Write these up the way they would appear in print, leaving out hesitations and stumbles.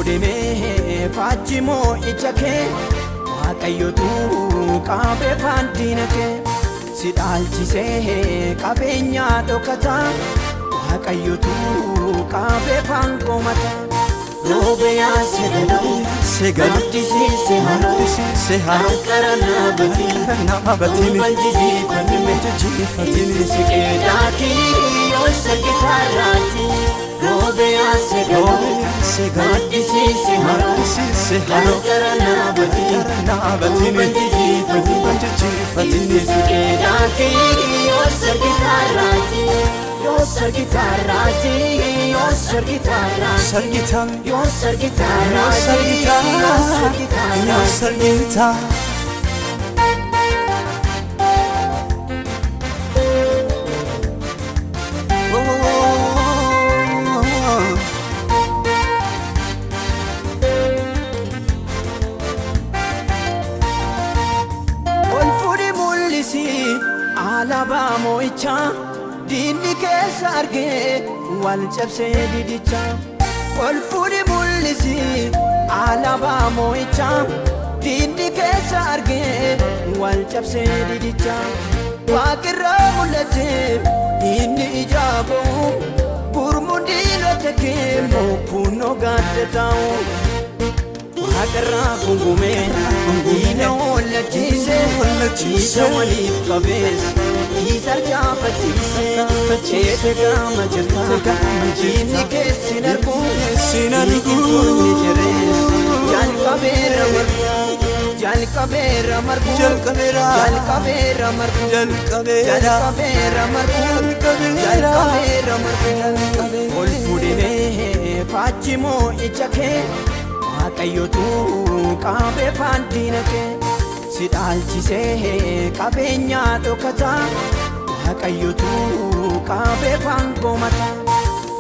Olfudime Fachimo Ichake Waaqayyotu qabe fandinake Sidalchise qabeenya dhokata Waaqayyotu qabe fangomata Robeya segalo disi seharo karana bati manjiji fatimi sikedaki yosakitarati Robeya segalo disi seharo karana bati manjiji fatimi sikedaki yosakitarati Yosar gitarraji, yosar gitarraji, yosar gitarraji, yosar gitar. Olfudi mullisi alaba moicha. Dini keessa arge wal cabse didicha Olfudi mullisi alaba moicha Dini keessa arge wal cabse didicha Waaqirra mul'ate inni ijaabu Gurmudina take mokuno gaddataa'u Waaqirra gungume diina hollachise Isa waliif qabees Isar jaafatise Cheete gama jirta Jinni keessin argu Hiikintoonni jirees Jalqabeera margu Jalqabeera margu Jalqabeera margu Jalqabeera margu Jalqabeera margu Olfudime Fachimo Ichake Waaqayyotu qabe fandinake Sidalchise qabeenya dhokata Waaqayyotu qabe fangomata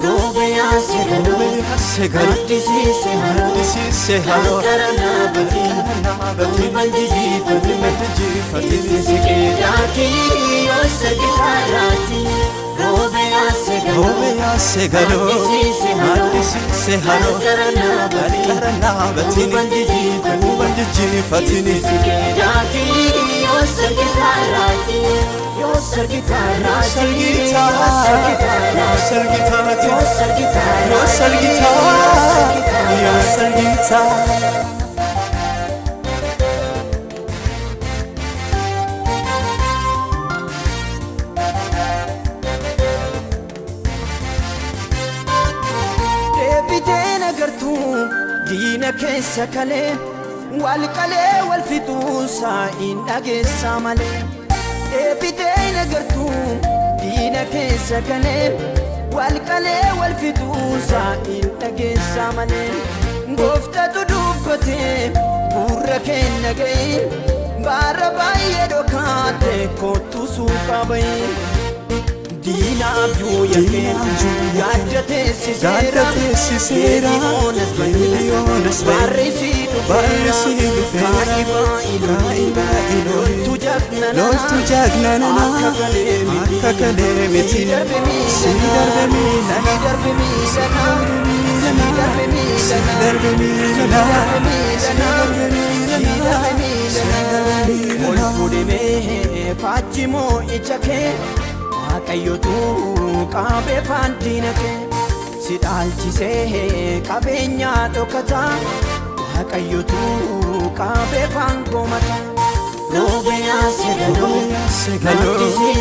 Robeya segalo disi seharo karana bati manjiji fatimi sikedaki yosar gitarraji Robeya segalo disi seharo karana bati manjiji fatimi sikedaki yosar gitarraji Yosar gitarraji, yosar gitarraji, yosar gitarraji. Deebitee nagartu diina keessa kalee wal qalee wal fixuusaa hin dhageessa malee. Deebitee nagartu diina keessa kalee wal qalee wal fixuusaa hin dhageessa malee. Gooftatu dubbatee gurra kenna ga'ee baara baay'ee dhokaate kottu suuqa ba'ee. Diina abjuu yakee yaaddatee siseera Miliyoonas barreessii dhufeera Kaa'ibaa ilooyi loltu jagnanana Akka kalee miti Si darbe miilana Olfudime Fachimo Ichake Waaqayyotu qabe fandinake Sidalchise qabeenya dhokata Waaqayyotu qabe fangomata Robeya segalo disi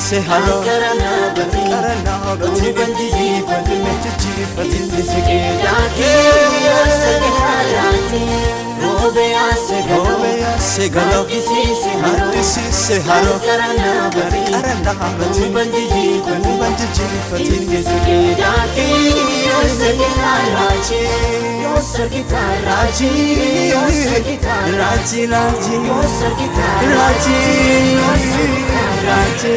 seharo karana bati manjiji fatimi sikedaki yosar gitarraji Robeya segalo disi seharo karana bati manjiji fatimi sikedaki yosar gitarraji Yosar gitarraji, yosar gitarraji, yosar gitarraji, yosar gitarraji.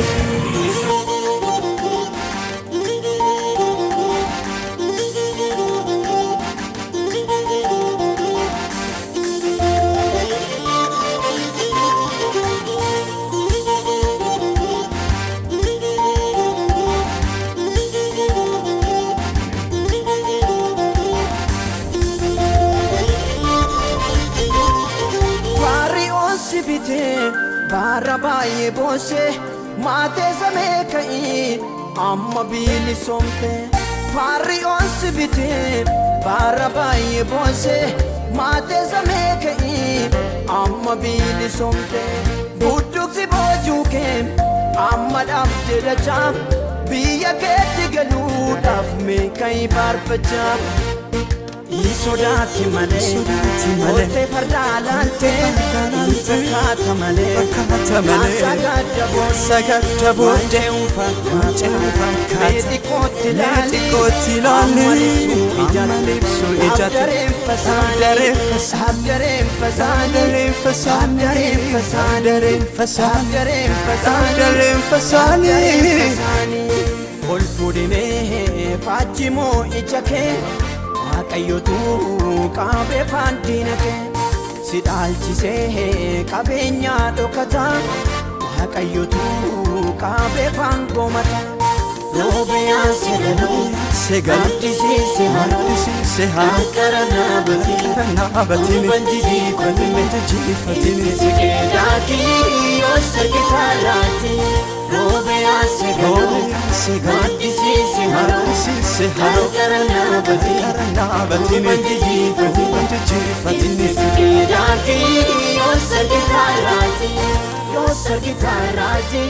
baara baay'ee boose maatee samee ka'ii amma bilisomte faarri onsi bitee baara baay'ee boose maatee samee ka'ii amma bilisomte budduuqsi boojuu kee amma dhabde dachaa biyya keetti galuudhaaf meeqayi faarfachaa Isodaati malee Ote fardaa laalte Ifakkaata malee Sagadda booddee Meexiqqootti laali Amma libsu ijatti Abdareen fasaanii Ol fuudhimee faajjimoo ija kee Waaqayyotu qabee faandiina kee si dhaalchisee qabeenyaa dhokataa Waaqayyotu qabee faangomata Roobiyaan segaddisiise harkara naabatiin banjijiifatiin siqee daakii yoo sargitaalaati Roobiyaan segaddisiise harkara naabatiin banjijiifatiin siqee daakii yoo sargitaalaati Yo sargitaaraati